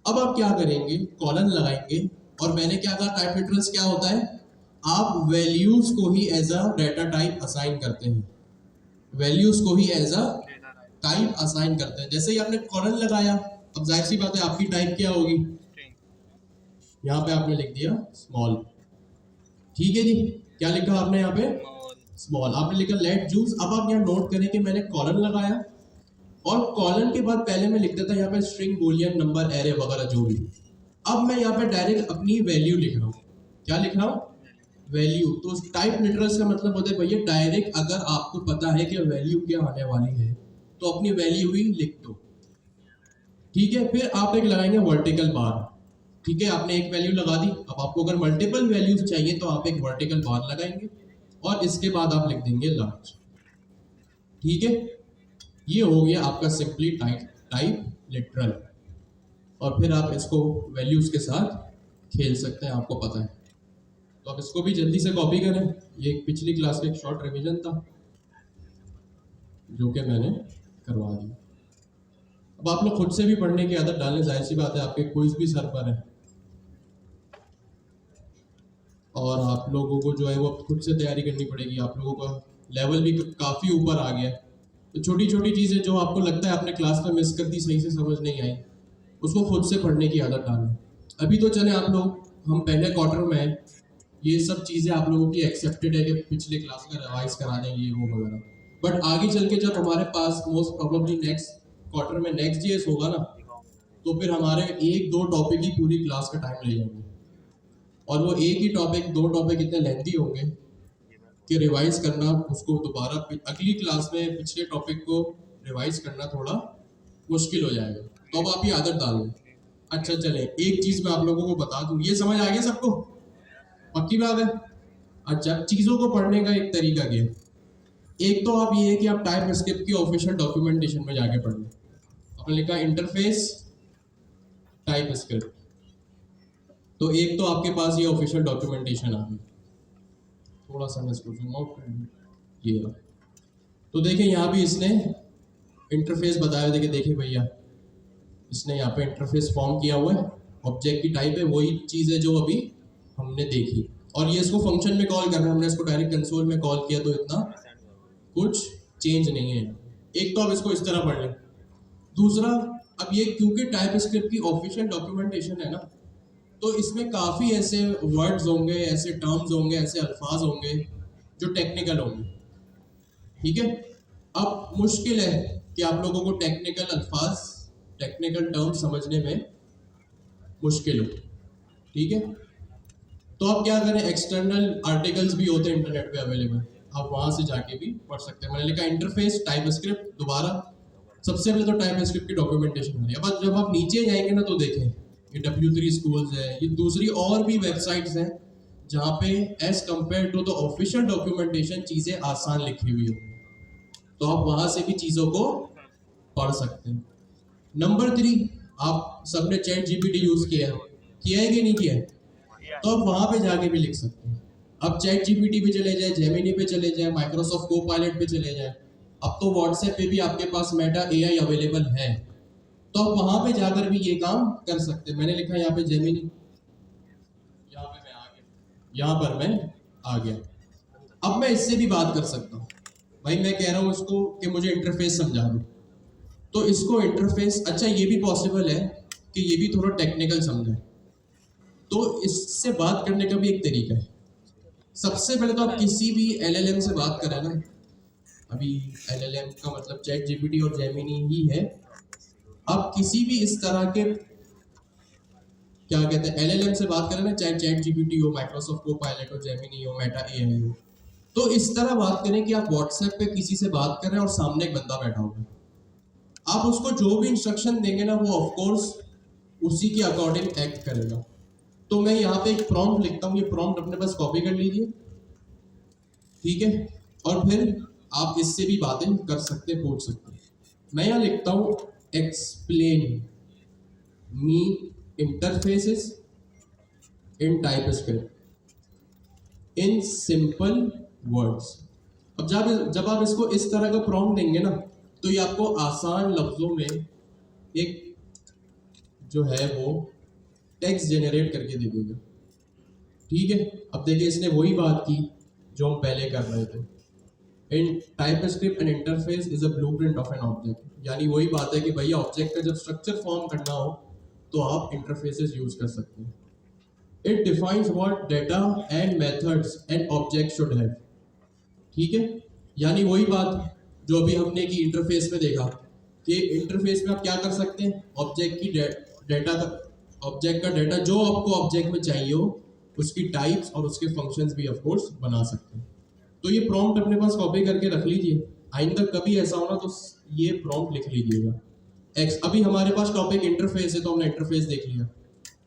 अब आप क्या करेंगे, कॉलन लगाएंगे। और मैंने क्या कहा, टाइप लिटरल्स क्या होता है, आप वैल्यूज को ही as a data type assign करते हैं, वैल्यूज को ही एज अ टाइप असाइन करते हैं। जैसे ही आपने कॉलन लगाया, अब जाहिर सी बात है आपकी टाइप क्या होगी, यहाँ पे आपने लिख दिया स्मॉल, ठीक है जी। क्या लिखा आपने यहाँ पे, स्मॉल, आपने लिखा लेट जूस। अब आप यहाँ नोट करें कि मैंने कॉलन लगाया और कॉलन के बाद पहले मैं लिख देता यहाँ पे स्ट्रिंग, बूलियन, नंबर, एरे वगैरह जो भी। अब मैं यहाँ पे डायरेक्ट अपनी वैल्यू लिख रहा हूँ। क्या लिख रहा हूँ, वैल्यू। तो टाइप लिटरल्स का मतलब होता है भैया डायरेक्ट अगर आपको पता है कि वैल्यू क्या आने वाली है तो अपनी वैल्यू ही लिख दो, ठीक है। फिर आप एक लगाएंगे वर्टिकल बार, ठीक है। आपने एक वैल्यू लगा दी, अब आपको अगर मल्टीपल वैल्यूज चाहिए तो आप एक वर्टिकल बार लगाएंगे और इसके बाद आप लिख देंगे लार्ज, ठीक है। ये हो गया आपका सिंपली टाइप लिटरल। और फिर आप इसको वैल्यूज के साथ खेल सकते हैं, आपको पता है। तो आप इसको भी जल्दी से कॉपी करें। ये एक पिछली क्लास का एक शॉर्ट रिवीजन था जो कि मैंने करवा दिया। अब आप लोग खुद से भी पढ़ने की आदत डालें, जाहिर सी बात है आपके क्विज भी सर पर है और आप लोगों को जो है वो खुद से तैयारी करनी पड़ेगी। आप लोगों का लेवल भी काफ़ी ऊपर आ गया है। तो छोटी छोटी चीज़ें जो आपको लगता है आपने क्लास में मिस कर दी, सही से समझ नहीं आई, उसको खुद से पढ़ने की आदत डालें। अभी तो चले आप लोग, हम पहले क्वार्टर में हैं, ये सब चीज़ें आप लोगों की एक्सेप्टेड है कि पिछले क्लास का रिवाइज करा देंगे ये वो वगैरह। बट आगे चल के जब हमारे पास मोस्ट प्रोबेबली नेक्स्ट क्वार्टर में नेक्स्ट जीएस होगा ना, तो फिर हमारे एक दो टॉपिक ही पूरी क्लास का टाइम ले जाएंगे और वो एक ही टॉपिक, दो टॉपिक इतने लेंथी होंगे कि रिवाइज करना उसको दोबारा अगली क्लास में पिछले टॉपिक को रिवाइज करना थोड़ा मुश्किल हो जाएगा। तो अब आप ये आदत डाल लें। अच्छा चले, एक चीज़ मैं आप लोगों को बता दूं, ये समझ आ गया सबको, पक्की बात है। अच्छा, चीज़ों को पढ़ने का एक तरीका क्या है, एक तो आप ये है कि आप टाइप स्क्रिप्ट की ऑफिशियल डॉक्यूमेंटेशन में जाके पढ़ लें। आपने लिखा इंटरफेस टाइप स्क्रिप्ट, तो एक तो आपके पास ये ऑफिशियल डॉक्यूमेंटेशन आ गई। थोड़ा सा मैं इसको जूम आउट कर लूं, ये रहा। तो देखें यहाँ भी इसने इंटरफेस बताया, देखिए भैया इसने यहाँ पे इंटरफेस फॉर्म किया हुआ है, ऑब्जेक्ट की टाइप है वही चीज़ है जो अभी हमने देखी, और ये इसको फंक्शन में कॉल कर रहा है, हमने इसको डायरेक्ट कंसोल में कॉल किया तो इतना कुछ चेंज नहीं है। एक तो आप इसको इस तरह पढ़ लें। दूसरा, अब ये क्योंकि टाइप स्क्रिप्ट की ऑफिशियल डॉक्यूमेंटेशन है ना, तो इसमें काफ़ी ऐसे वर्ड्स होंगे, ऐसे टर्म्स होंगे, ऐसे अल्फाज होंगे जो टेक्निकल होंगे, ठीक है। अब मुश्किल है कि आप लोगों को टेक्निकल अल्फाज, टेक्निकल टर्म्स समझने में मुश्किल हो, ठीक है। तो आप क्या करें, एक्सटर्नल आर्टिकल्स भी होते हैं इंटरनेट पे अवेलेबल, आप वहां से जाके भी पढ़ सकते हैं। मैंने लिखा इंटरफेस टाइप स्क्रिप्ट, दोबारा सबसे पहले तो टाइप स्क्रिप्ट की डॉक्यूमेंटेशन है। अब जब आप नीचे जाएंगे ना तो देखें ये W3 स्कूल्स है, ये दूसरी और भी वेबसाइट्स हैं जहाँ पे as compare to the official documentation चीज़ें आसान लिखी हुई हो, तो आप वहां से भी चीज़ों को पढ़ सकते हैं। नंबर 3, आप सबने चैट जीपीटी यूज़ किया है कि नहीं किया है, तो आप वहाँ पे जाके भी लिख सकते हैं। अब चैट जीपीटी पे चले जाए, जेमिनी पे चले जाए, माइक्रोसॉफ्ट कोपायलट पे चले जाए, अब तो व्हाट्सएप पे भी आपके पास मेटा एआई अवेलेबल है, तो आप वहाँ पे जाकर भी ये काम कर सकते हैं। मैंने लिखा यहाँ पे जेमिनी, यहाँ पे मैं आ गया, यहाँ पर मैं आ गया। अब मैं इससे भी बात कर सकता हूँ, भाई मैं कह रहा हूँ इसको कि मुझे इंटरफेस समझा दो, तो इसको इंटरफेस, अच्छा ये भी पॉसिबल है कि ये भी थोड़ा टेक्निकल समझे, तो इससे बात करने का भी एक तरीका है। सबसे पहले तो आप किसी भी एलएलएम से बात करें ना, अभी एलएलएम का मतलब चैट जीपीटी और जेमिनी ही है, आप किसी भी इस तरह के क्या कहते हैं एलएलएम से बात करें ना, चाहे चैट जीपीटी हो, माइक्रोसॉफ्ट कोपायलट हो, जेमिनी हो, मेटा एआई हो, तो इस तरह बात करें कि आप व्हाट्सएप पे किसी से बात कर रहे हैं और सामने एक बंदा बैठा होगा, आप उसको जो भी इंस्ट्रक्शन देंगे ना वो ऑफ कोर्स उसी के अकॉर्डिंग एक्ट करेगा। तो मैं यहाँ पे एक प्रॉम्प्ट लिखता हूँ, ये प्रॉम्प्ट अपने पास कॉपी कर लीजिए, ठीक है, और फिर आप इससे भी बातें कर सकते हैं, पूछ सकते हैं। मैं यहाँ लिखता हूँ explain me interfaces in type script in simple words. अब जब आप इसको इस तरह का प्रॉम्प्ट देंगे ना, तो ये आपको आसान लफ्जों में एक जो है वो टेक्स्ट जनरेट करके दे देगा। ठीक है, अब देखिए इसने वही बात की जो हम पहले कर रहे थे। In TypeScript and interface is a blueprint of an object, यानी वही बात है कि भैया ऑब्जेक्ट का जब स्ट्रक्चर फॉर्म करना हो तो आप इंटरफेसेस यूज कर सकते हैं। It defines what data and methods an object should have. ठीक है, यानी वही बात जो अभी हमने की इंटरफेस में देखा कि इंटरफेस में आप क्या कर सकते हैं, ऑब्जेक्ट की डेटा का, ऑब्जेक्ट का डेटा जो आपको ऑब्जेक्ट में चाहिए हो उसकी टाइप्स और उसके फंक्शंस भी ऑफ कोर्स बना सकते हैं। तो ये प्रॉम्प्ट अपने पास कॉपी करके रख लीजिए, आइंदा कभी ऐसा होना तो ये प्रॉम्प्ट लिख लीजिएगा। अभी हमारे पास टॉपिक इंटरफेस है तो हमने इंटरफेस देख लिया।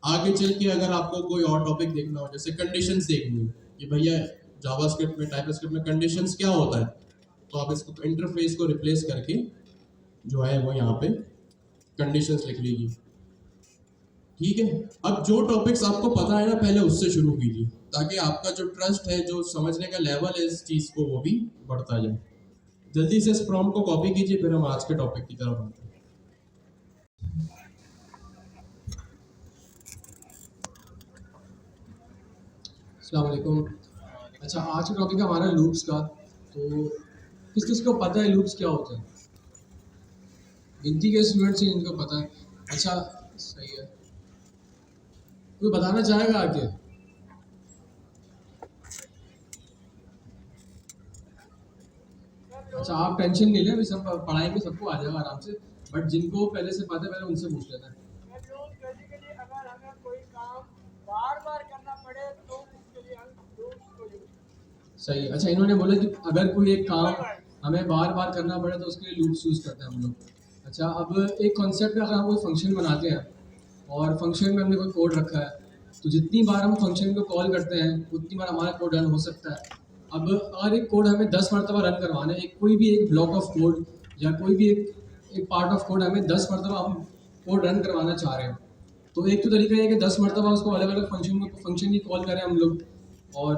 आगे चल के अगर आपको कोई और टॉपिक देखना हो, जैसे कंडीशंस देखनी है कि भैया जावास्क्रिप्ट में, टाइपस्क्रिप्ट में कंडीशंस क्या होता है, तो आप इसको इंटरफेस को रिप्लेस करके जो है वो यहाँ पे कंडीशंस लिख लीजिए। ठीक है, अब जो टॉपिक्स आपको पता है ना पहले उससे शुरू कीजिए ताकि आपका जो ट्रस्ट है, जो समझने का लेवल है इस चीज़ को, वो भी बढ़ता जाए। जल्दी से इस प्रॉम्प्ट को कॉपी कीजिए, फिर हम आज के टॉपिक की तरफ आते हैं। अस्सलाम वालेकुम। अच्छा, आज का टॉपिक है हमारा लूप्स का। तो किस किस को पता है लूप्स क्या होते हैं? गिनती के स्टूडेंट्स हैं जिनको पता है। अच्छा, सही है। कोई बताना चाहेगा आगे? अच्छा, आप टेंशन नहीं लें, अभी सब पढ़ाएंगे, सबको आ जाएगा आराम से। बट जिनको पहले से पता है पहले उनसे पूछ लेते हैं। अगर हमें कोई काम बार बार करना पड़े तो उसके लिए हम लूप्स को यूज। सही है। अच्छा, इन्होंने बोला कि अगर कोई एक काम हमें बार बार करना पड़े तो उसके लिए लूप्स यूज़ करते हैं हम लोग। अच्छा, अब एक कॉन्सेप्ट में अगर हम कोई फंक्शन बनाते हैं और फंक्शन में हमने कोई कोड रखा है, तो जितनी बार हम फंक्शन को कॉल करते हैं उतनी बार हमारा कोड रन हो सकता है। अब अगर एक कोड हमें 10 मरतबा रन करवाना है, एक कोई भी एक ब्लॉक ऑफ कोड या कोई भी एक पार्ट ऑफ कोड हमें 10 मरतबा हम कोड रन करवाना चाह रहे हैं, तो एक तो तरीका है कि 10 मरतबा उसको अलग अलग फंक्शन की कॉल करें हम लोग, और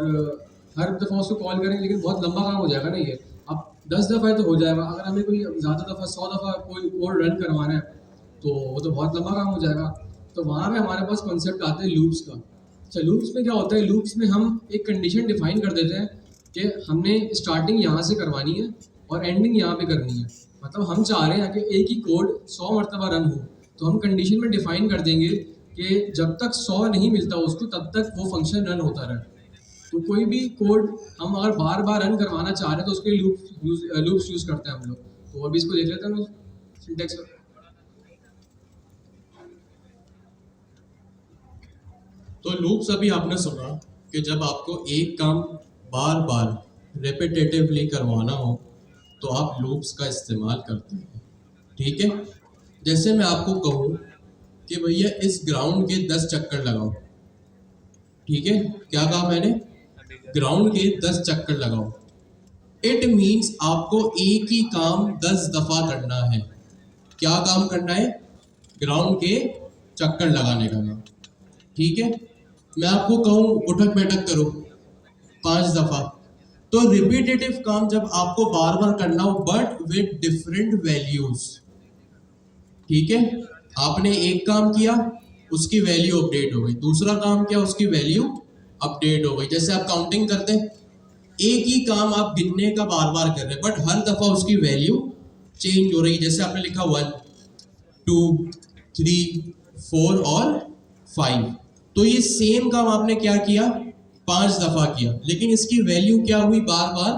हर दफ़ा उसको कॉल करें, लेकिन बहुत लंबा काम हो जाएगा ना ये। अब 10 दफ़ा है तो हो जाएगा, अगर हमें कोई ज़्यादा दफ़ा 100 दफ़ा कोई कोड रन करवाना है तो वो तो बहुत लंबा काम हो जाएगा। तो वहाँ पे हमारे पास कॉन्सेप्ट आता है लूप्स का। अच्छा, लूप्स में क्या होता है? लूप्स में हम एक कंडीशन डिफाइन कर देते हैं कि हमने स्टार्टिंग यहाँ से करवानी है और एंडिंग यहाँ पे करनी है। मतलब हम चाह रहे हैं कि एक ही कोड 100 मरतबा रन हो, तो हम कंडीशन में डिफाइन कर देंगे कि जब तक 100 नहीं मिलता उसको तब तक वो फंक्शन रन होता रहे। तो कोई भी कोड हम अगर बार बार रन करवाना चाह रहे हैं तो उसके लिए लूप्स यूज़ करते हैं हम लोग। तो अभी इसको देख लेते हैं सिंटेक्स। तो लूप्स अभी आपने सुना कि जब आपको एक काम बार बार रेपिटेटिवली करवाना हो तो आप लूप्स का इस्तेमाल करते हैं। ठीक है, जैसे मैं आपको कहूँ कि भैया इस ग्राउंड के 10 चक्कर लगाओ। ठीक है, क्या कहा मैंने? ग्राउंड के 10 चक्कर लगाओ। इट मीन्स आपको एक ही काम 10 दफा करना है। क्या काम करना है? ग्राउंड के चक्कर लगाने का काम। ठीक है, मैं आपको कहूँ उठक बैठक करो 5 दफा, तो रिपीटेटिव काम जब आपको बार बार करना हो बट विद डिफरेंट वैल्यूज। ठीक है, आपने एक काम किया उसकी वैल्यू अपडेट हो गई, दूसरा काम किया उसकी वैल्यू अपडेट हो गई। जैसे आप काउंटिंग करते हैं, एक ही काम आप गिनने का बार बार कर रहे हैं बट हर दफा उसकी वैल्यू चेंज हो रही है। जैसे आपने लिखा 1 2 3 4 और 5, तो ये सेम काम आपने क्या किया? 5 दफा किया, लेकिन इसकी वैल्यू क्या हुई? बार बार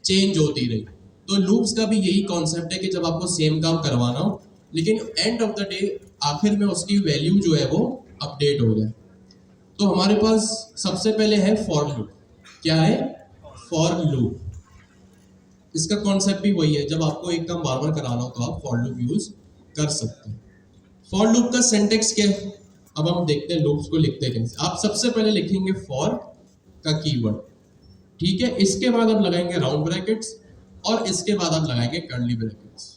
चेंज होती रही। तो लूप्स का भी यही कॉन्सेप्ट है कि जब आपको सेम काम करवाना हो लेकिन एंड ऑफ द डे आखिर में उसकी वैल्यू जो है वो अपडेट हो जाए। तो हमारे पास सबसे पहले है फॉर लूप। क्या है? For loop. इसका कॉन्सेप्ट भी वही है, जब आपको एक काम बार बार कराना हो तो आप फॉर लूप यूज कर सकते हैं। फॉर लूप का सिंटेक्स क्या है? अब हम देखते हैं लूप्स को लिखते हैं कैसे। आप सबसे पहले लिखेंगे फॉर का कीवर्ड। ठीक है, इसके बाद आप लगाएंगे राउंड ब्रैकेट्स और इसके बाद आप लगाएंगे कर्ली ब्रैकेट्स।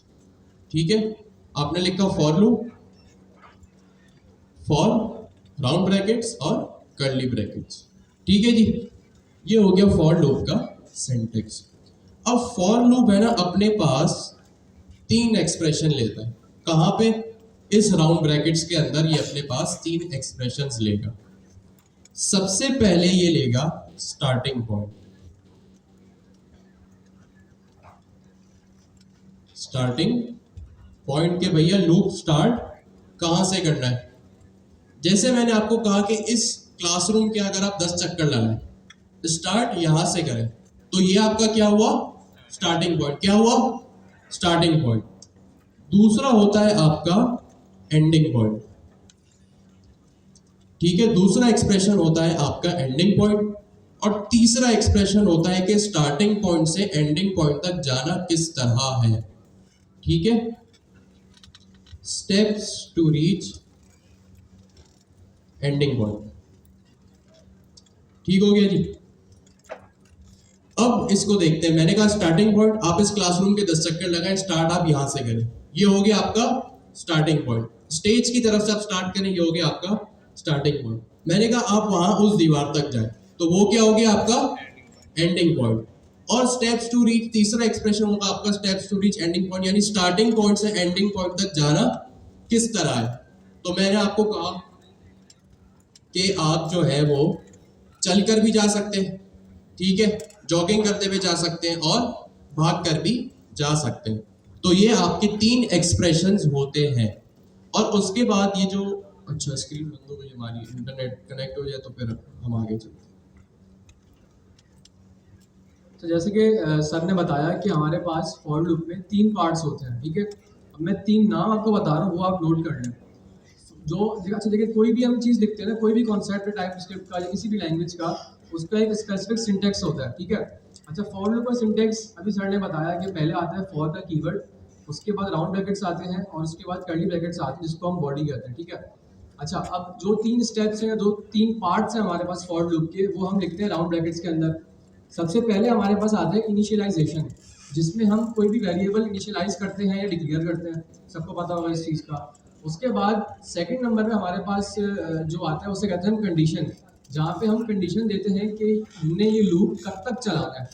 ठीक है, आपने लिखा for loop, for round brackets और कर्ली ब्रैकेट्स। ठीक है जी, ये हो गया फॉर लूप का सिंटेक्स। अब फॉर लूप है ना अपने पास 3 एक्सप्रेशन लेता है। कहाँ पे? इस राउंड ब्रैकेट्स के अंदर ये अपने पास 3 एक्सप्रेशंस लेगा। सबसे पहले ये लेगा स्टार्टिंग पॉइंट, स्टार्टिंग पॉइंट के भैया लूप स्टार्ट कहां से करना है। जैसे मैंने आपको कहा कि इस क्लासरूम के अगर आप 10 चक्कर लगाएं, स्टार्ट यहां से करें, तो ये आपका क्या हुआ, स्टार्टिंग पॉइंट। क्या हुआ, स्टार्टिंग पॉइंट। दूसरा होता है आपका एंडिंग पॉइंट, ठीक है, दूसरा एक्सप्रेशन होता है आपका एंडिंग पॉइंट। और तीसरा एक्सप्रेशन होता है कि स्टार्टिंग पॉइंट से एंडिंग पॉइंट तक जाना किस तरह है, ठीक है, steps to reach ending point. ठीक हो गया जी। अब इसको देखते हैं। मैंने कहा स्टार्टिंग पॉइंट, आप इस क्लासरूम के 10 चक्कर लगाएं, स्टार्ट आप यहां से करें, ये हो गया आपका स्टार्टिंग पॉइंट। स्टेज की तरफ से आप स्टार्ट करें, ये हो गया आपका स्टार्टिंग पॉइंट। मैंने कहा आप वहां उस दीवार तक जाएं, तो वो क्या हो गया आपका एंडिंग पॉइंट। और स्टेप्स टू रीच, तीसरा एक्सप्रेशन होगा आपका steps to reach ending point, यानी स्टार्टिंग पॉइंट से एंडिंग पॉइंट तक जाना किस तरह है। तो मैंने आपको कहा कि आप जो है वो चलकर भी जा सकते हैं, ठीक है, जॉगिंग करते हुए जा सकते हैं और भाग कर भी जा सकते हैं। तो ये आपके 3 एक्सप्रेशंस होते हैं। और उसके बाद ये जो, अच्छा स्क्रीन बंद हो गई हमारी, इंटरनेट कनेक्ट हो जाए तो फिर हम आगे चलते हैं। तो जैसे कि सर ने बताया कि हमारे पास फॉर लूप में 3 पार्ट्स होते हैं, ठीक है। अब मैं 3 नाम आपको बता रहा हूँ, वो आप नोट कर लें। जो अच्छा देखिए, कोई भी हम चीज़ लिखते हैं ना, कोई भी कॉन्सेप्ट टाइप स्क्रिप्ट का या किसी भी लैंग्वेज का, उसका एक स्पेसिफिक सिंटेक्स होता है, ठीक है। अच्छा, फॉर लूप का सिंटेक्स अभी सर ने बताया कि पहले आता है फॉर का कीवर्ड, उसके बाद राउंड ब्रैकेट्स आते हैं और उसके बाद कर्ली ब्रैकेट्स आते हैं जिसको हम बॉडी कहते हैं, ठीक है। अच्छा, अब जो 3 स्टेप्स हैं, जो 3 पार्ट्स हैं हमारे पास फॉर लूप के, वो हम लिखते हैं राउंड ब्रैकेट्स के अंदर। सबसे पहले हमारे पास आता है इनिशियलाइजेशन, जिसमें हम कोई भी वेरिएबल इनिशियलाइज करते हैं या डिक्लेयर करते हैं, सबको पता होगा इस चीज़ का। उसके बाद सेकंड नंबर पे हमारे पास जो आता है उसे कहते हैं हम कंडीशन, जहाँ पे हम कंडीशन देते हैं कि हमने ये लूप कब तक चलाना है,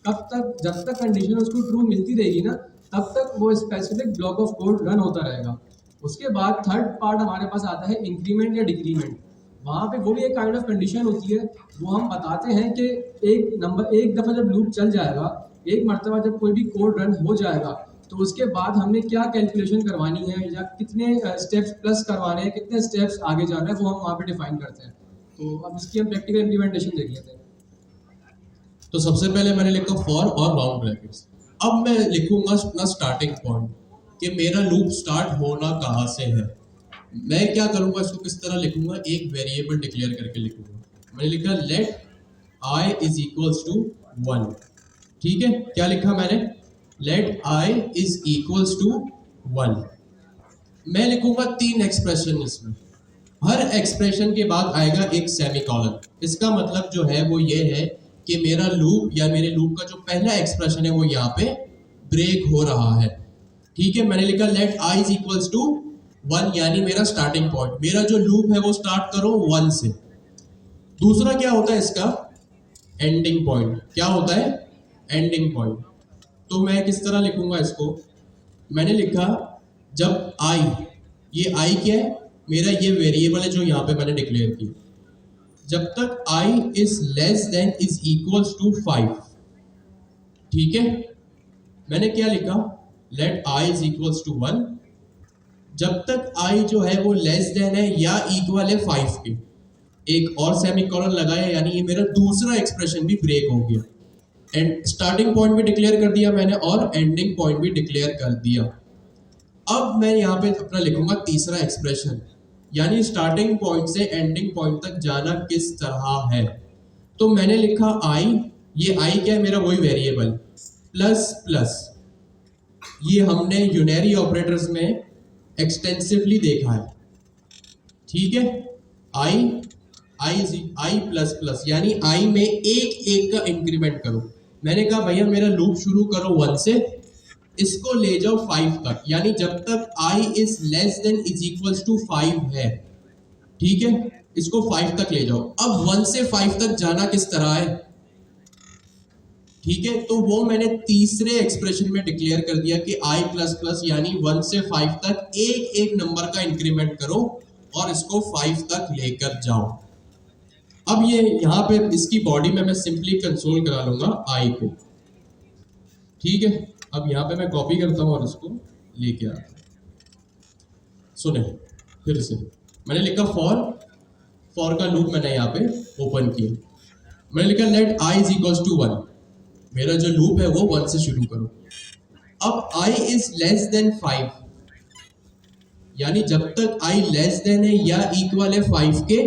कब तक, जब तक कंडीशन उसको ट्रू मिलती रहेगी ना, तब तक वो specific block of code run होता रहेगा। उसके बाद थर्ड पार्ट हमारे पास आता है इंक्रीमेंट या डिक्रीमेंट। वहाँ पे वो भी एक काइंड ऑफ कंडीशन होती है, वो हम बताते हैं कि एक दफ़ा जब लूप चल जाएगा, एक मरतबा जब कोई भी कोड रन हो जाएगा, तो उसके बाद हमने क्या कैलकुलेशन करवानी है या कितने स्टेप्स प्लस करवाने हैं, कितने स्टेप्स आगे जाना है, वो हम वहाँ पे डिफाइन करते हैं। तो अब इसकी हम प्रैक्टिकल इम्प्लीमेंटेशन देख लेते हैं। तो सबसे पहले मैंने लिखा फॉर और राउंड ब्रैकेट्स। अब मैं लिखूंगा अपना स्टार्टिंग पॉइंट कि मेरा लूप स्टार्ट होना कहाँ से है। मैं क्या करूंगा, इसको किस तरह लिखूंगा, एक वेरिएबल डिक्लेयर करके लिखूंगा। मैंने लिखा let I is equals to 1, ठीक है। क्या लिखा मैंने, let I is equals to 1। मैं लिखूंगा 3 एक्सप्रेशन इसमें, हर एक्सप्रेशन के बाद आएगा एक सेमीकोलन। इसका मतलब जो है वो ये है कि मेरा लूप या मेरे लूप का जो पहला एक्सप्रेशन है वो यहाँ पे ब्रेक हो रहा है, ठीक है। मैंने लिखा let I is equals to 1, यानी मेरा स्टार्टिंग पॉइंट, मेरा जो लूप है वो स्टार्ट करो 1 से। दूसरा क्या होता है इसका, एंडिंग पॉइंट। क्या होता है, एंडिंग पॉइंट। तो मैं किस तरह लिखूंगा इसको, मैंने लिखा जब आई, ये आई क्या है, मेरा ये वेरिएबल है जो यहाँ पे मैंने डिक्लेयर किया, जब तक I is less than is equals to 5, ठीक है। मैंने क्या लिखा, let I is equals to 1, जब तक आई जो है वो लेस देन है या इक्वल है 5 के। एक और सेमीकोलन लगाया, यानी ये मेरा दूसरा एक्सप्रेशन भी ब्रेक हो गया। एंड स्टार्टिंग पॉइंट भी डिक्लेयर कर दिया मैंने और एंडिंग पॉइंट भी डिक्लेयर कर दिया। अब मैं यहाँ पे अपना लिखूंगा तीसरा एक्सप्रेशन, यानी स्टार्टिंग पॉइंट से एंडिंग पॉइंट तक जाना किस तरह है। तो मैंने लिखा आई, ये आई क्या है, मेरा वही वेरिएबल, प्लस प्लस, ये हमने यूनरी ऑपरेटर्स में एक्सटेंसिवली देखा है, ठीक है। आई प्लस प्लस, यानी आई में एक एक का इंक्रीमेंट करो। मैंने कहा भैया मेरा लूप शुरू करो 1 से, इसको ले जाओ 5 तक, यानी जब तक I is less than is equals to 5 है, ठीक है, इसको 5 तक ले जाओ। अब 1 से 5 तक जाना किस तरह है, ठीक है, तो वो मैंने तीसरे एक्सप्रेशन में डिक्लेयर कर दिया कि i प्लस प्लस यानी 1 से 5 तक एक एक नंबर का इंक्रीमेंट करो और इसको 5 तक लेकर जाओ। अब ये यहाँ पे इसकी बॉडी में मैं सिंपली कंसोल करा लूंगा i को, ठीक है। अब यहाँ पे मैं कॉपी करता हूँ और इसको लेके आता हूँ। सुने फिर से, मैंने लिखा फॉर का लूप मैंने यहाँ पे ओपन किया, मैंने लिखा let i is equals to 1, मेरा जो लूप है वो 1 से शुरू करो। अब i इज लेस देन 5, यानी जब तक i लेस देन है या इक्वल है 5 के,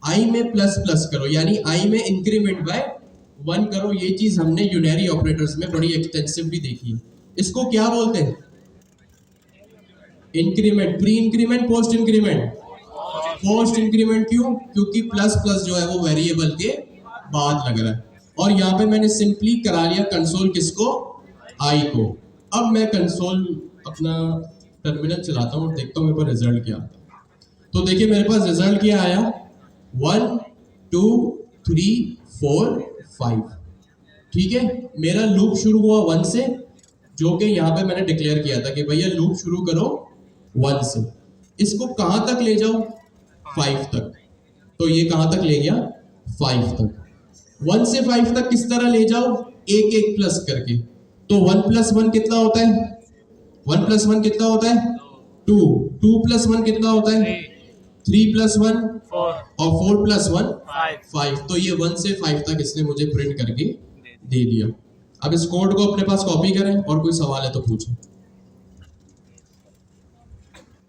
i में प्लस प्लस करो, यानी i में इंक्रीमेंट बाय 1 करो। ये चीज हमने यूनरी ऑपरेटर्स में बड़ी एक्सटेंसिवली देखी है। इसको क्या बोलते हैं? Increment, pre increment, post increment. Post increment क्यों? क्योंकि प्लस प्लस जो है वो वेरिएबल के बाद लग रहा है। और यहाँ पे मैंने सिंपली करा लिया कंसोल किसको? i को। अब मैं कंसोल अपना टर्मिनल चलाता हूँ और देखता हूँ मेरे पास रिजल्ट क्या आता है। तो देखिए मेरे पास रिजल्ट क्या आया, 1 2 3 4 5, ठीक है। मेरा लूप शुरू हुआ 1 से, जो कि यहाँ पे मैंने डिक्लेयर किया था कि भैया लूप शुरू करो 1 से। इसको कहाँ तक ले जाओ? 5 तक। तो ये कहाँ तक ले गया? 5 तक। 1 से 5 तक किस तरह ले जाओ? एक एक प्लस करके। तो 1 प्लस 1 कितना होता है? 1 प्लस 1 कितना होता है? 2। 2 प्लस 1 कितना होता है? 3 प्लस 1 और 4 प्लस 1 5। तो ये 1 से 5 तक इसने मुझे प्रिंट करके दे दिया। अब इस कोड को अपने पास कॉपी करें और कोई सवाल है तो पूछें।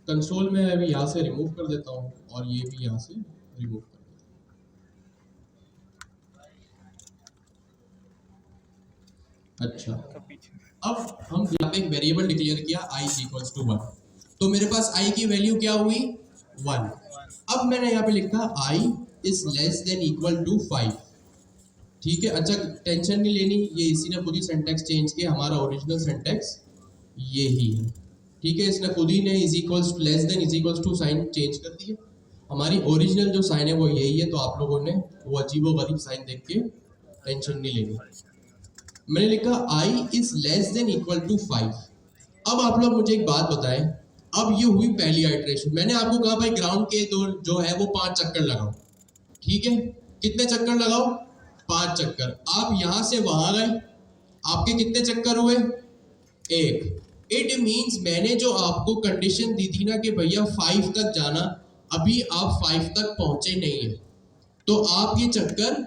कंसोल में अभी यहाँ से रिमूव कर देता हूँ और ये भी यहाँ से रिमूव कर देता हूँ। अच्छा, अब हम यहाँ पे एक वेरिएबल डिक्लेयर किया i इज इक्वल्स टू 1, तो मेरे पास i की वैल्यू क्या हुई? 1। अब मैंने यहाँ पे लिखा i is less than equal to 5, ठीक है। अच्छा, टेंशन नहीं लेनी, ये इसी ने खुद ही सिंटैक्स चेंज किया, हमारा ओरिजिनल सिंटैक्स ये ही है, ठीक है। इसने खुद ही ने is equals less than is equals to sign change कर दिया। हमारी ओरिजिनल जो साइन है वो यही है, तो आप लोगों ने वो अजीबोगरीब साइन देख के टेंशन नहीं लेनी। मैंने लिखा i is less than equal to 5। अब आप लोग मुझे एक बात बताएं, अब ये हुई पहली आइटरेशन। मैंने आपको कहा भाई ग्राउंड के दो जो है वो 5 चक्कर लगाओ, ठीक है। कितने चक्कर लगाओ? 5 चक्कर। आप यहां से वहां गए, आपके कितने चक्कर हुए? 1। इट मीन्स मैंने जो आपको कंडीशन दी थी ना कि भैया 5 तक जाना, अभी आप 5 तक पहुंचे नहीं है, तो आप ये चक्कर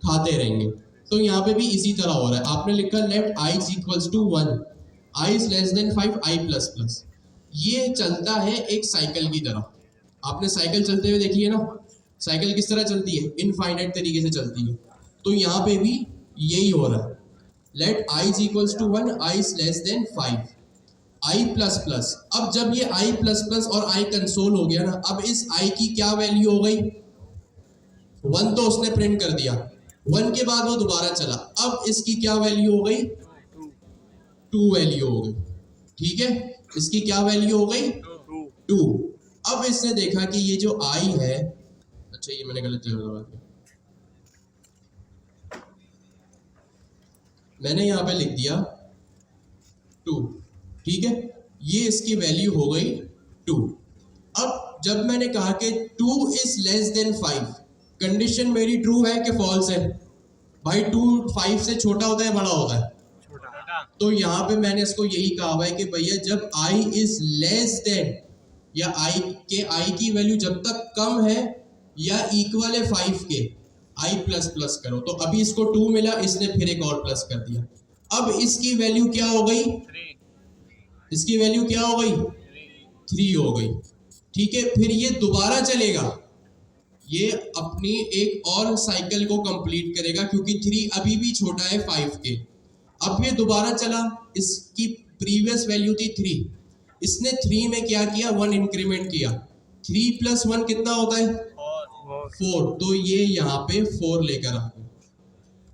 खाते रहेंगे। तो यहाँ पे भी इसी तरह हो रहा है। आपने लिखा let i is equals to 1, i is less than 5, i plus plus. ये चलता है एक साइकिल की तरह। आपने साइकिल चलते हुए देखी है ना? साइकिल किस तरह चलती है? इनफाइनाइट तरीके से चलती है। तो यहाँ पे भी यही हो रहा है। Let i is equals to 1, i is less than 5, i plus plus. अब जब ये i प्लस प्लस और i कंसोल हो गया ना, अब इस i की क्या वैल्यू हो गई? 1 तो उसने प्रिंट कर दिया, 1 के बाद वो दोबारा चला, अब इसकी क्या वैल्यू हो गई? 2 वैल्यू हो गई, ठीक है। इसकी क्या वैल्यू हो गई? 2। अब इसने देखा कि ये जो i है, अच्छा ये मैंने गलत जगह लगा दिया, मैंने यहाँ पे लिख दिया 2, ठीक है। ये इसकी वैल्यू हो गई 2। अब जब मैंने कहा कि 2 इज लेस देन 5, कंडीशन मेरी ट्रू है कि फॉल्स है? भाई 2 5 से छोटा होता है बड़ा होता है? तो यहाँ पे मैंने इसको यही कहा हुआ है कि भैया जब i इज लेस देन, या i की वैल्यू जब तक कम है या इक्वल है 5 के, i प्लस प्लस करो। तो अभी इसको 2 मिला, इसने फिर एक और प्लस कर दिया। अब इसकी वैल्यू क्या हो गई? 3। इसकी वैल्यू क्या हो गई? 3 हो गई, ठीक है। फिर ये दोबारा चलेगा, ये अपनी एक और साइकिल को कंप्लीट करेगा, क्योंकि 3 अभी भी छोटा है 5 के। अब ये दोबारा चला, इसकी प्रीवियस वैल्यू थी 3, इसने 3 में क्या किया? 1 इंक्रीमेंट किया। 3 प्लस 1 कितना होता है? 4। तो ये यहाँ पे 4 लेकर आ गया,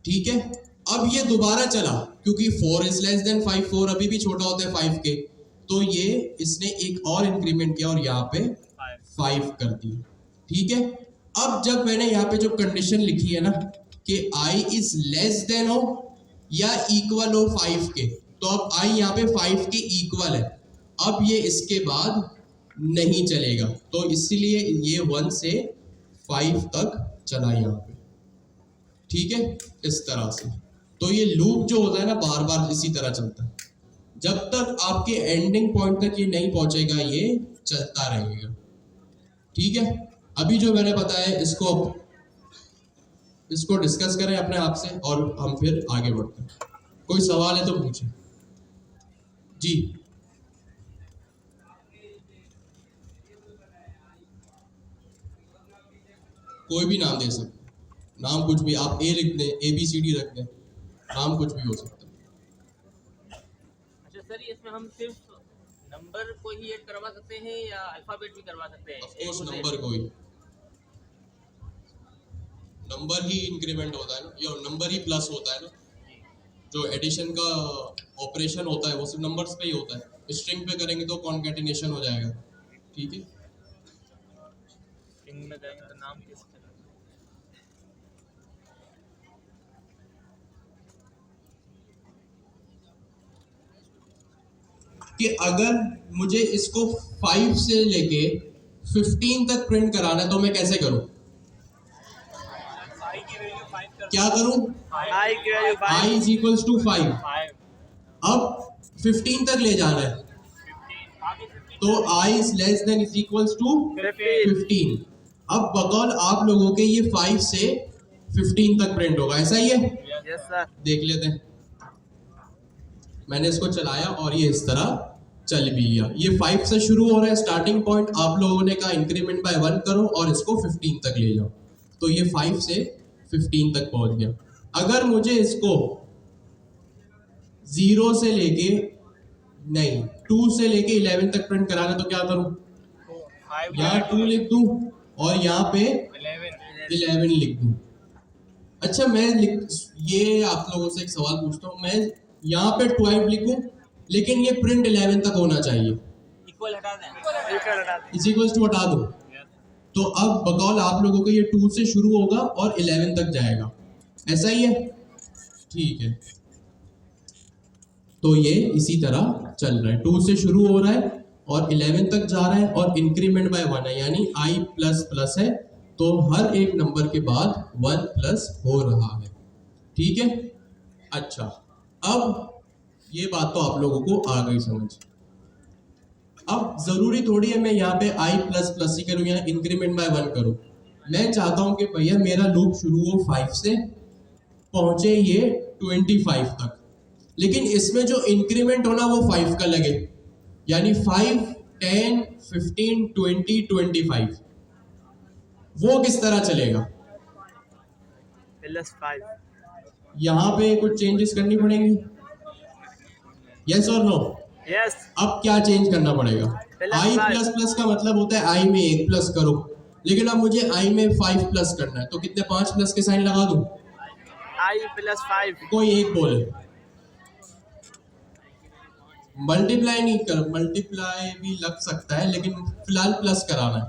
ठीक है। अब ये दोबारा चला, क्योंकि 4 इज लेस देन 5, 4 अभी भी छोटा होता है 5 के, तो ये इसने एक और इंक्रीमेंट किया और यहाँ पे 5 कर दिया, ठीक है। अब जब मैंने यहाँ पे जो कंडीशन लिखी है ना कि i इज लेस देन हो या इक्वल हो 5 के, तो अब i यहाँ पे 5 के इक्वल है, अब ये इसके बाद नहीं चलेगा, तो इसलिए ये 1 से 5 तक चला यहाँ पे, ठीक है, इस तरह से। तो ये लूप जो होता है ना बार बार इसी तरह चलता है, जब तक आपके एंडिंग पॉइंट तक ये नहीं पहुंचेगा ये चलता रहेगा, ठीक है। अभी जो मैंने बताया इसको डिस्कस करें अपने आप से और हम फिर आगे बढ़ते हैं। कोई सवाल है तो पूछें जी। कोई भी नाम दे सकते, नाम कुछ भी, आप ए लिख दें, ABCD रख दें, नाम कुछ भी हो सकता है। अच्छा सर, इसमें हम सिर्फ नंबर को ही ऐड करवा सकते हैं या अल्फाबेट भी करवा सकते हैं? ऑफ कोर्स नंबर को ही, नंबर ही इंक्रीमेंट होता है ना, या नंबर ही प्लस होता है ना, जो एडिशन का ऑपरेशन होता है वो सिर्फ नंबर्स पे ही होता है। स्ट्रिंग पे करेंगे तो कॉन्कैटिनेशन हो जाएगा, ठीक है। स्ट्रिंग में करेंगे तो नाम किस तरह? कि अगर मुझे इसको 5 से लेके 15 तक प्रिंट कराना है तो मैं कैसे करूं, क्या करूं? आई की value i is equals to 5, अब 15 तक ले जाना है, तो i is less than is equals to 15। अब बकौल आप लोगों के ये 5 से 15 तक प्रिंट होगा, ऐसा ही है, यस सर। देख लेते हैं। मैंने इसको चलाया और ये इस तरह चल भी गया, ये 5 से शुरू हो रहा है स्टार्टिंग पॉइंट, आप लोगों ने कहा इंक्रीमेंट बाय 1 करो और इसको 15 तक ले जाओ, तो ये 5 से 15 तक पहुंच गया। अगर मुझे इसको 0 से लेके नहीं 2 से लेके 11 तक प्रिंट कराना तो क्या करूं, यहाँ 2 लिख दूं और यहाँ पे 11 लिख दूं। अच्छा मैं ये आप लोगों से एक सवाल पूछता हूँ, मैं यहाँ पे 12 लिखूं लेकिन ये प्रिंट 11 तक होना चाहिए, इक्वल हटा दें, इस इक्वल्स टू हटा दूं, तो अब बकौल आप लोगों को ये 2 से शुरू होगा और 11 तक जाएगा, ऐसा ही है, ठीक है। तो ये इसी तरह चल रहा है, 2 से शुरू हो रहा है और 11 तक जा रहा है और इंक्रीमेंट बाय 1 है, यानी i प्लस प्लस है, तो हर एक नंबर के बाद 1 प्लस हो रहा है, ठीक है। अच्छा अब ये बात तो आप लोगों को आ गई समझ। अब जरूरी थोड़ी है मैं यहाँ पे i प्लस प्लस ही करूँ या इंक्रीमेंट बाय 1 करूँ, मैं चाहता हूँ कि भैया मेरा लूप शुरू हो 5 से पहुंचे ये 25 तक, लेकिन इसमें जो इंक्रीमेंट होना वो 5 का लगे, यानी 5, 10, 15, 20, 25, वो किस तरह चलेगा? +5। यहाँ पे कुछ चेंजेस करनी पड़ेंगी, यस और नो? यस। अब क्या चेंज करना पड़ेगा? i +5। प्लस प्लस का मतलब होता है i में 1 प्लस करो, लेकिन अब मुझे i में 5 प्लस करना है, तो कितने 5 प्लस के साइन लगा दूं? i+5। कोई एक बोले, मल्टीप्लाई नहीं कर, मल्टीप्लाई भी लग सकता है लेकिन फिलहाल प्लस कराना है।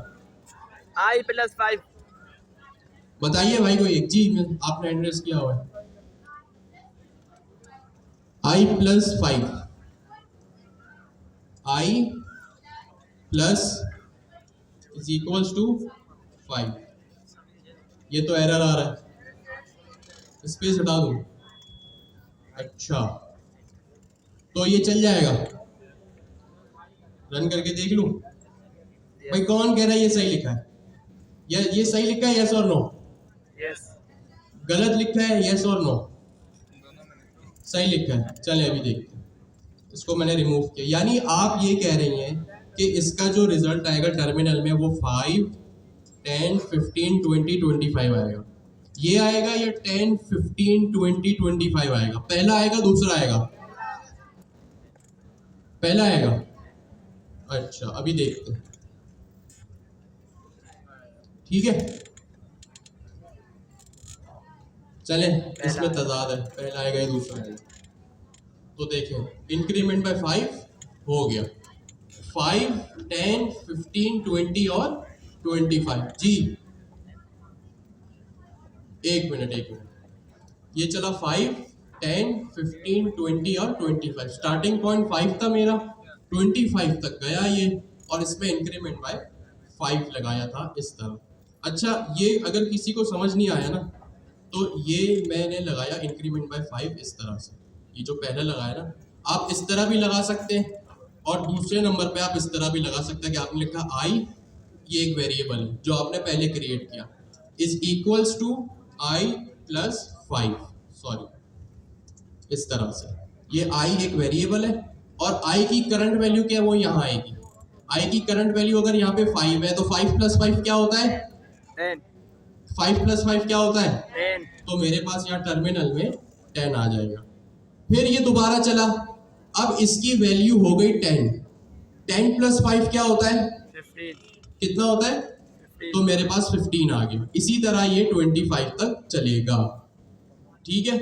i+5। बताइए भाई कोई एक, जी आपने एड्रेस किया हुआ है, i plus 5, i plus is equals to 5, ये तो एरर आ रहा है, स्पेस हटा दूं, अच्छा तो ये चल जाएगा, रन करके देख लूं भाई, कौन कह रहा है ये सही लिखा है, ये सही लिखा है, यस और नो? यस। गलत लिखा है, यस और नो? सही लिखा है, चले अभी देखते हैं, इसको मैंने रिमूव किया, यानी आप ये कह रही हैं कि इसका जो रिजल्ट आएगा टर्मिनल में वो 5, 10, 15, 20, 25 आएगा, ये आएगा या 10, 15, 20, 25 आएगा? पहला आएगा दूसरा आएगा? पहला आएगा, अच्छा अभी देखते हैं, ठीक है चलें, इसमें तजाद है, पहला आएगा या दूसरा आएगा, तो देखें इंक्रीमेंट बाय 5 हो गया, 5, 10, 15, 20 और 25, जी एक मिनट, ये चला 5, 10, 15, 20 और 25। स्टार्टिंग पॉइंट 5 था मेरा, 25 तक गया ये, और इसमें इंक्रीमेंट बाय 5 लगाया था इस तरह। अच्छा, ये अगर किसी को समझ नहीं आया ना, तो ये मैंने लगाया इंक्रीमेंट बाय 5 इस तरह से। ये जो पहले लगाया ना, आप इस तरह भी लगा सकते हैं, और दूसरे नंबर पे आप इस तरह भी लगा सकते हैं कि आपने लिखा आई, ये एक वेरिएबल है जो आपने पहले क्रिएट किया, is equals to I plus 5, sorry इस तरह से। ये आई एक वेरिएबल है, और आई की करंट वैल्यू क्या है वो यहाँ आएगी। आई की करंट वैल्यू अगर यहाँ पे 5 है, तो 5 प्लस 5 क्या होता है? 10, 5 प्लस 5 क्या होता है? 10, तो मेरे पास यहाँ टर्मिनल में 10 आ जाएगा। फिर ये दोबारा चला, अब इसकी वैल्यू हो गई 10। 10 प्लस 5 क्या होता है? 15, कितना होता है? 15, तो मेरे पास 15 आ गया। इसी तरह ये 25 तक चलेगा। ठीक है,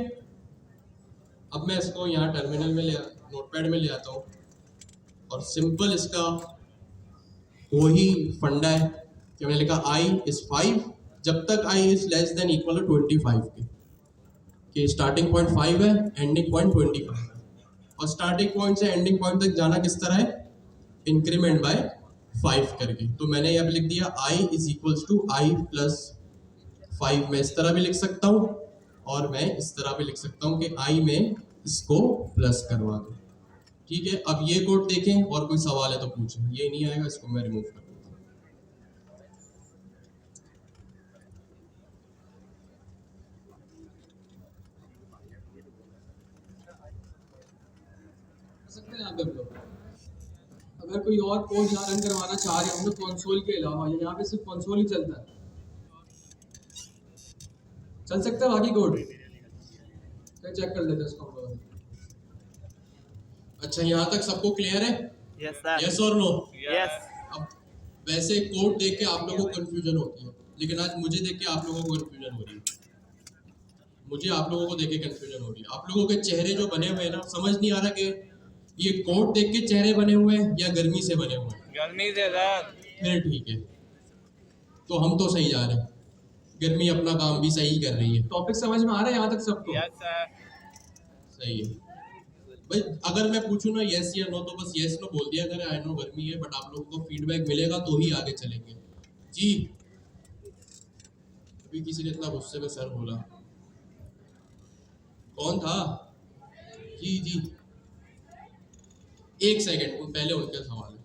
अब मैं इसको यहाँ टर्मिनल में नोटपैड में ले आता हूँ, और सिंपल इसका वही फंडा है कि मैंने लिखा आई इज 5 जब तक I is less than equal to 25 के, कि स्टार्टिंग पॉइंट 5 है, एंडिंग पॉइंट 25 है, और स्टार्टिंग पॉइंट से एंडिंग पॉइंट तक जाना किस तरह है? इंक्रीमेंट बाय 5 करके। तो मैंने यहाँ पे लिख दिया I is equals to I plus 5। मैं इस तरह भी लिख सकता हूँ, और मैं इस तरह भी लिख सकता हूँ कि आई में इसको प्लस करवा दूँ। ठीक है, अब ये कोड देखें, और कोई सवाल है तो पूछें। ये नहीं आएगा, इसको मैं रिमूव कर देता हूँ। कर सकते हैं यहाँ पे हम लोग। अगर कोई और कोड यहाँ रन करवाना चाह रहे हैं हम लोग कंसोल के अलावा, या यहाँ पे सिर्फ कंसोल ही चलता है, चल सकता है बाकी कोड? फिर चेक कर लेते हैं इसको हम लोग। अच्छा, यहाँ तक सबको क्लियर है? yes sir, यस और नो? yes, अब वैसे कोड देख के आप लोगों को कंफ्यूजन होती है, लेकिन आज मुझे देख के आप लोगों को कंफ्यूजन हो रही है। मुझे आप लोगों को देख के कंफ्यूजन हो रही है। आप लोगों के चेहरे जो बने हुए हैं ना, समझ नहीं आ रहा कि ये कोड देख के चेहरे बने हुए हैं या गर्मी से बने हुए हैं। गर्मी से सर, फिर ठीक है, तो हम तो सही जा रहे हैं, गर्मी अपना काम भी सही कर रही है। टॉपिक समझ में आ रहा है यहाँ तक सबको? yes sir, सही है भाई। अगर मैं पूछूं ना यस या नो, तो बस यस नो बोल दिया करें, आई नो गर्मी है, बट आप लोगों को फीडबैक मिलेगा तो ही आगे चलेंगे। जी, अभी किसी ने इतना गुस्से में सर बोला, कौन था? जी जी, एक सेकंड, पहले उनका सवाल है।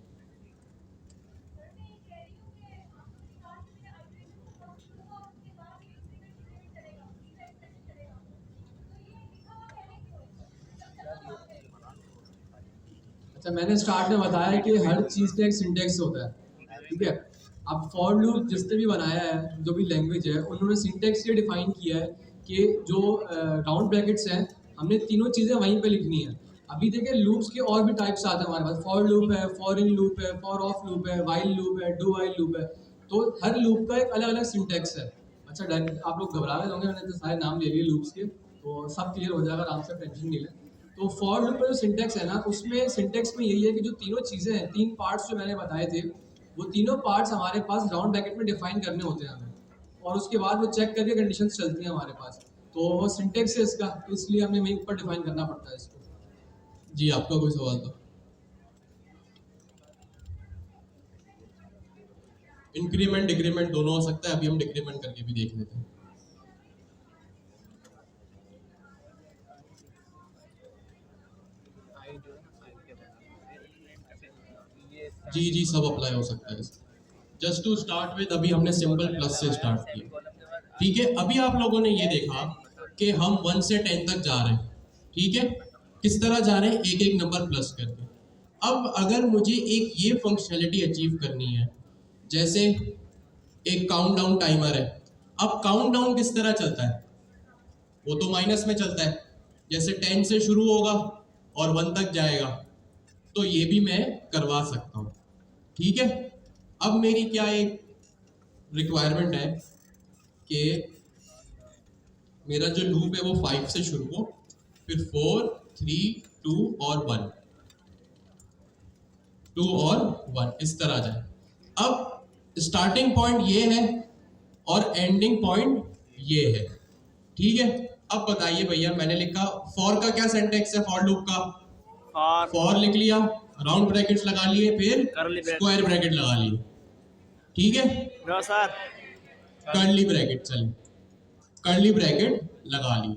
अच्छा, मैंने स्टार्ट में बताया कि हर चीज़ का एक सिंटेक्स होता है, ठीक है? अब फॉर लूप जिसने भी बनाया है, जो भी लैंग्वेज है, उन्होंने सिंटेक्स ये डिफाइन किया है कि जो राउंड ब्रैकेट्स हैं, हमने तीनों चीज़ें वहीं पे लिखनी है। अभी देखिए लूप्स के और भी टाइप्स आते हैं हमारे पास, फॉर लूप है, फॉर इन लूप है, फॉर ऑफ लूप है, वाइल लूप है, डू वाइल लूप है। तो हर लूप का एक अलग अलग सिंटेक्स है। अच्छा, आप लोग घबरा गए होंगे, मैंने तो सारे नाम ले लिए लूप्स के, तो सब क्लियर हो जाएगा, आराम से टेंशन नहीं लें। तो फॉर लूप का जो सिंटेक्स है ना, उसमें सिंटेक्स में यही है कि जो तीनों चीज़ें हैं, 3 पार्ट्स जो मैंने बताए थे, वो तीनों पार्ट्स हमारे पास राउंड ब्रैकेट में डिफाइन करने होते हैं हमें, और उसके बाद वो चेक करके कंडीशंस चलती हैं हमारे पास। तो वो सिंटेक्स है इसका, तो इसलिए हमें वहीं ऊपर डिफाइन करना पड़ता है इसको। जी, आपका कोई सवाल था? इंक्रीमेंट डिक्रीमेंट दोनों हो सकता है, अभी हम डिक्रीमेंट करके भी देख लेते हैं। जी जी, सब अप्लाई हो सकता है। जस्ट टू स्टार्ट विद, अभी हमने सिंपल प्लस से स्टार्ट किया। ठीक है, अभी आप लोगों ने ये देखा कि हम 1 से 10 तक जा रहे हैं। ठीक है, किस तरह जा रहे हैं? एक एक नंबर प्लस करके। अब अगर मुझे एक ये फंक्शनैलिटी अचीव करनी है, जैसे एक काउंट डाउन टाइमर है। अब काउंट डाउन किस तरह चलता है? वो तो माइनस में चलता है, जैसे 10 से शुरू होगा और 1 तक जाएगा। तो ये भी मैं करवा सकता हूँ। ठीक है, अब मेरी क्या एक रिक्वायरमेंट है कि मेरा जो लूप है वो 5 से शुरू हो, फिर 4, 3, 2 और 1, 2 और 1 इस तरह जाए। अब स्टार्टिंग पॉइंट ये है और एंडिंग पॉइंट ये है। ठीक है, अब बताइए भैया, मैंने लिखा फॉर का क्या सिंटेक्स है, फॉर लूप का, और फॉर लिख लिया, राउंड ब्रैकेट्स लगा लिए, फिर Curly bracket. स्क्वायर ब्रैकेट लगा लिए, ठीक है, नो सर कर्ली ब्रैकेट, चलिए कर्ली ब्रैकेट लगा ली।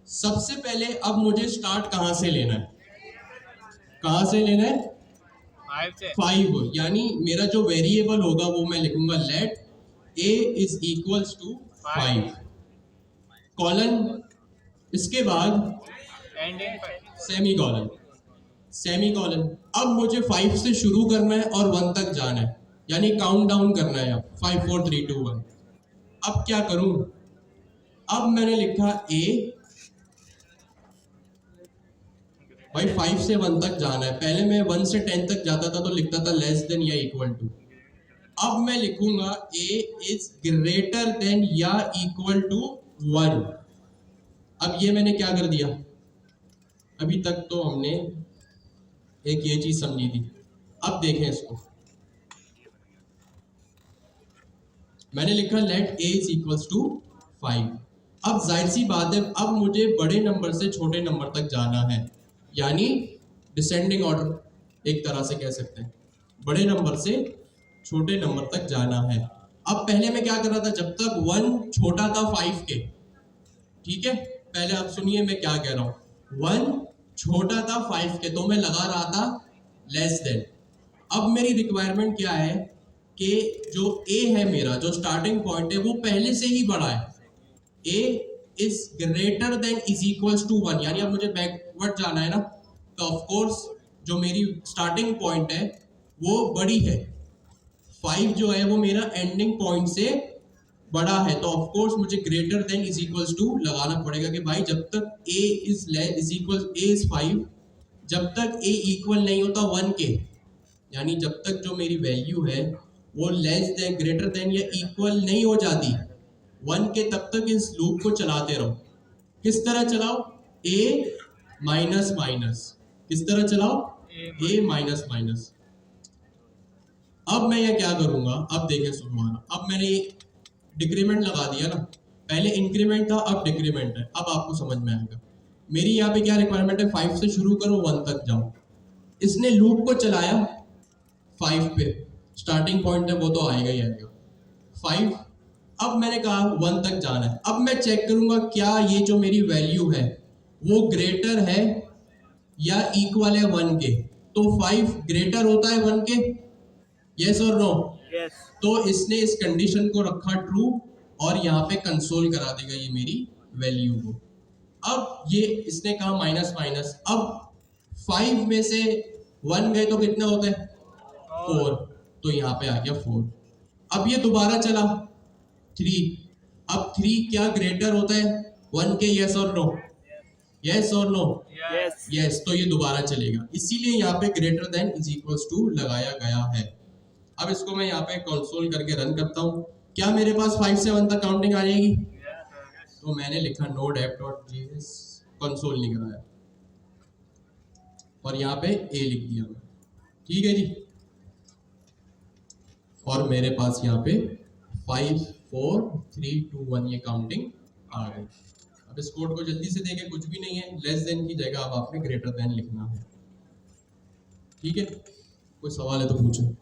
सबसे पहले अब मुझे स्टार्ट कहां से लेना है, कहां से लेना है, 5 से 5, यानी मेरा जो वेरिएबल होगा वो मैं लिखूंगा let a is equals to 5 colon, इसके बाद ending semicolon, semicolon. अब मुझे 5 से शुरू करना है और 1 तक जाना है, यानी काउंट डाउन करना है, अब 5 4 3 2 1। अब क्या करूं, अब मैंने लिखा a, भाई 5 से 1 तक जाना है, पहले मैं 1 से 10 तक जाता था तो लिखता था लेस देन या इक्वल टू, अब मैं लिखूंगा a इज ग्रेटर देन या इक्वल टू 1। अब ये मैंने क्या कर दिया, अभी तक तो हमने एक ये चीज समझी थी, अब देखें इसको, मैंने लिखा let a is equals to 5। अब जाहिर सी बात है, अब मुझे बड़े नंबर से छोटे नंबर तक जाना है, यानी डिसेंडिंग ऑर्डर एक तरह से कह सकते हैं, बड़े नंबर से छोटे नंबर तक जाना है। अब पहले मैं क्या कर रहा था, जब तक 1 छोटा था 5 के, ठीक है, पहले आप सुनिए मैं क्या कह रहा हूं, 1 छोटा था 5 के तो मैं लगा रहा था लेस देन। अब मेरी रिक्वायरमेंट क्या है कि जो a है मेरा, जो स्टार्टिंग पॉइंट है वो पहले से ही बड़ा है, a is greater than is equals to 1, यानी अब मुझे बैकवर्ड जाना है ना, तो ऑफ कोर्स जो मेरी स्टार्टिंग पॉइंट है वो बड़ी है, 5 जो है वो मेरा एंडिंग पॉइंट से बड़ा है, तो ऑफ कोर्स मुझे greater than is equals to लगाना पड़ेगा कि भाई जब तक a is equal a is 5, जब तक a इक्वल नहीं होता 1 के, यानी जब तक जो मेरी वैल्यू है वो लेस देन ग्रेटर देन या इक्वल नहीं हो जाती 1 के, तब तक इस लूप को चलाते रहो। किस तरह चलाओ, a माइनस माइनस, किस तरह चलाओ, a माइनस माइनस। अब मैं ये क्या करूंगा, अब देखें सुनवाना, अब मैंने डिक्रीमेंट लगा दिया ना, पहले इंक्रीमेंट था अब डिक्रीमेंट है, अब आपको समझ में आएगा। मेरी यहाँ पे क्या रिक्वायरमेंट है, 5 से शुरू करो 1 तक जाओ, इसने लूप को चलाया 5 पे, स्टार्टिंग पॉइंट है वो तो आएगा ही आएगा 5। अब मैंने कहा 1 तक जाना है, अब मैं चेक करूंगा क्या ये जो मेरी वैल्यू है वो ग्रेटर है या इक्वल है 1 के, तो 5 ग्रेटर होता है 1 के, यस और नो, यस तो इसने इस कंडीशन को रखा ट्रू और यहाँ पे कंसोल करा देगा ये मेरी वैल्यू को। अब ये इसने कहा माइनस माइनस, अब 5 में से 1 गए तो कितने होते हैं, 4, तो यहाँ पे आ गया 4। अब ये दोबारा चला 3, अब 3 क्या ग्रेटर होता है 1 के, यस और नो, यस और नो, यस यस, तो ये दोबारा चलेगा, इसीलिए यहाँ पे greater than is equals to लगाया गया है। अब इसको मैं यहाँ पे कंसोल करके रन करता हूँ, क्या मेरे पास 5 से 1 तक काउंटिंग आ जाएगी, तो मैंने लिखा node app.js, कंसोल नहीं कराया और यहाँ पे a लिख दिया मैं, ठीक है जी, और मेरे पास यहाँ पे 5 4 3 2 1 ये काउंटिंग आ गई। अब इस कोड को जल्दी से देखें, कुछ भी नहीं है, लेस देन की जगह अब आपने ग्रेटर देन लिखना है, ठीक है। कोई सवाल है तो पूछो।